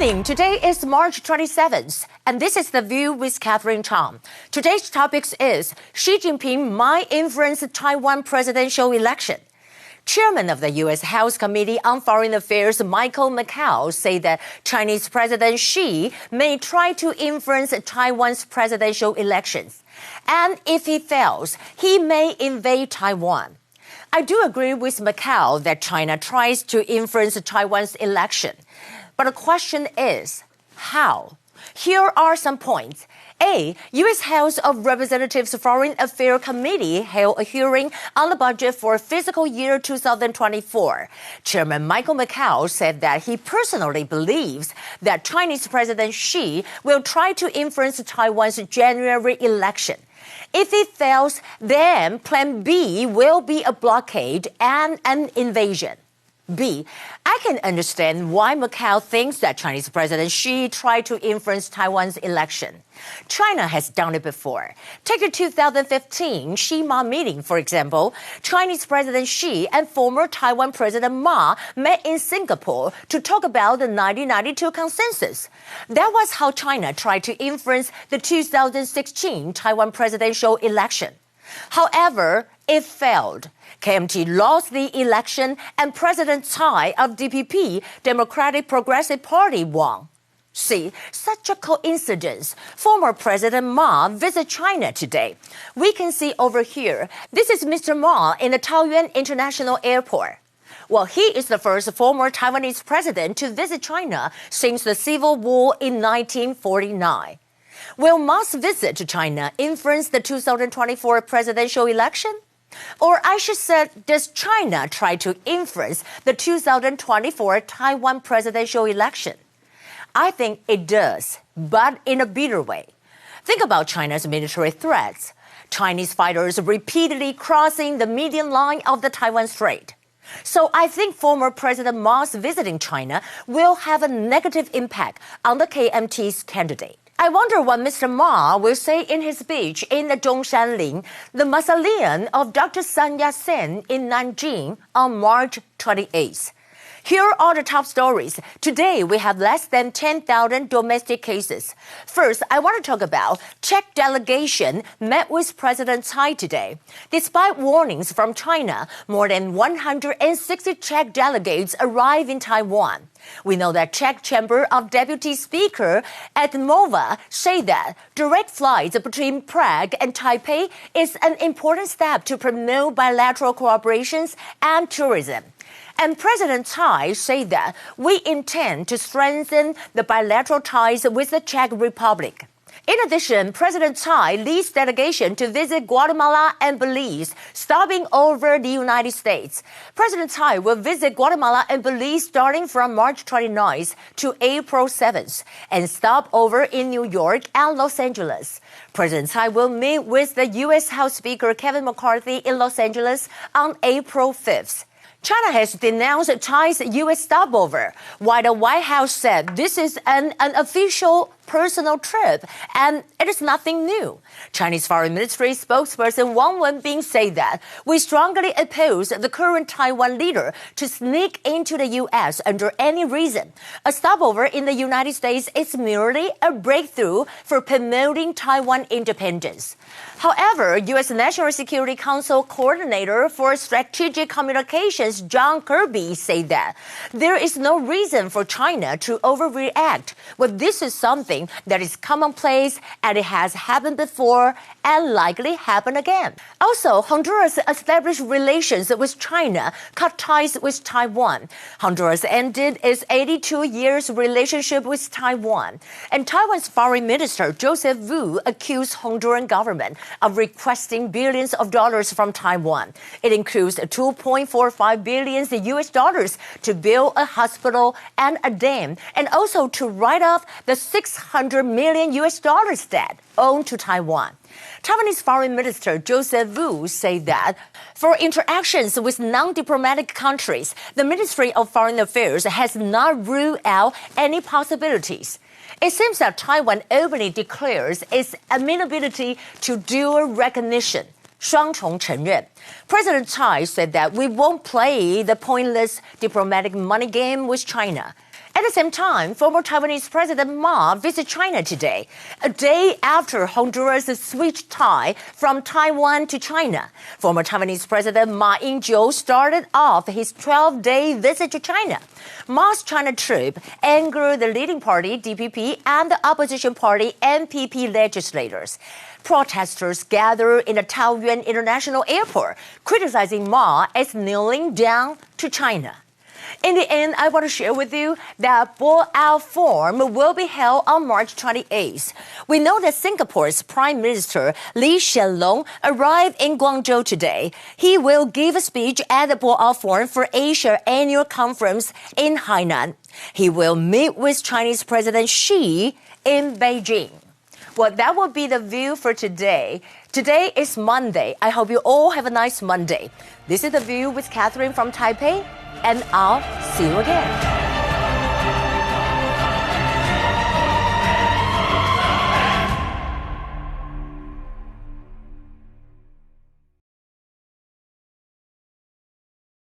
morning. Today is March 27th, and this is The View with Catherine Chang. Today's topic is Xi Jinping might influence Taiwan presidential election. Chairman of the U.S. House Committee on Foreign Affairs, Michael McCaul, said that Chinese President Xi may try to influence Taiwan's presidential elections. And if he fails, he may invade Taiwan. I do agree with McCaul that China tries to influence Taiwan's election. But the question is, how? Here are some points. A. U.S. House of Representatives Foreign Affairs Committee held a hearing on the budget for fiscal year 2024. Chairman Michael McCaul said that he personally believes that Chinese President Xi will try to influence Taiwan's January election. If it fails, then Plan B will be a blockade and an invasion. B. I can understand why Macau thinks that Chinese President Xi tried to influence Taiwan's election. China has done it before. Take the 2015 Xi-Ma meeting, for example. Chinese President Xi and former Taiwan President Ma met in Singapore to talk about the 1992 consensus. That was how China tried to influence the 2016 Taiwan presidential election. However, it failed. KMT lost the election and President Tsai of DPP, Democratic Progressive Party, won. See, such a coincidence. Former President Ma visits China today. We can see over here, this is Mr. Ma in the Taoyuan International Airport. Well, he is the first former Taiwanese president to visit China since the Civil War in 1949. Will Ma's visit to China influence the 2024 presidential election? Or I should say, does China try to influence the 2024 Taiwan presidential election? I think it does, but in a bitter way. Think about China's military threats. Chinese fighters repeatedly crossing the median line of the Taiwan Strait. So I think former President Ma's visiting China will have a negative impact on the KMT's candidate. I wonder what Mr. Ma will say in his speech in the Zhongshanling, the mausoleum of Dr. Sun Yat-sen in Nanjing on March 28th. Here are the top stories. Today, we have less than 10,000 domestic cases. First, I want to talk about Czech delegation met with President Tsai today. Despite warnings from China, more than 160 Czech delegates arrived in Taiwan. We know that Czech Chamber of Deputy Speaker Admova say that direct flights between Prague and Taipei is an important step to promote bilateral cooperations and tourism. And President Tsai said that we intend to strengthen the bilateral ties with the Czech Republic. In addition, President Tsai leads delegation to visit Guatemala and Belize, stopping over the United States. President Tsai will visit Guatemala and Belize starting from March 29th to April 7th and stop over in New York and Los Angeles. President Tsai will meet with the U.S. House Speaker Kevin McCarthy in Los Angeles on April 5th. China has denounced Tsai's U.S. stopover, while the White House said this is an unofficial personal trip, and it is nothing new. Chinese Foreign Ministry spokesperson Wang Wanyi said that we strongly oppose the current Taiwan leader to sneak into the U.S. under any reason. A stopover in the United States is merely a breakthrough for promoting Taiwan independence. However, U.S. National Security Council Coordinator for Strategic Communications John Kirby said that there is no reason for China to overreact. Well, this is something that is commonplace and it has happened before and likely happen again. Also, Honduras established relations with China, cut ties with Taiwan. Honduras ended its 82 years relationship with Taiwan. And Taiwan's foreign minister Joseph Wu accused Honduran government of requesting billions of dollars from Taiwan. It includes $2.45 billion US dollars to build a hospital and a dam, and also to write off the $600 million US dollars debt owed to Taiwan. Taiwanese Foreign Minister Joseph Wu said that for interactions with non-diplomatic countries, the Ministry of Foreign Affairs has not ruled out any possibilities. It seems that Taiwan openly declares its amenability to dual recognition. 双重承认. President Tsai said that we won't play the pointless diplomatic money game with China. At the same time, former Taiwanese President Ma visits China today, a day after Honduras switched tie from Taiwan to China. Former Taiwanese President Ma Ying-jeou started off his 12-day visit to China. Ma's China trip angered the leading party, DPP, and the opposition party, NPP legislators. Protesters gathered in the Taoyuan International Airport, criticizing Ma as kneeling down to China. In the end, I want to share with you that Bo-Out Forum will be held on March 28th. We know that Singapore's Prime Minister Lee Hsien Loong arrived in Guangzhou today. He will give a speech at the Bo-Out Forum for Asia annual conference in Hainan. He will meet with Chinese President Xi in Beijing. Well, that will be the view for today. Today is Monday. I hope you all have a nice Monday. This is The View with Catherine from Taipei, and I'll see you again.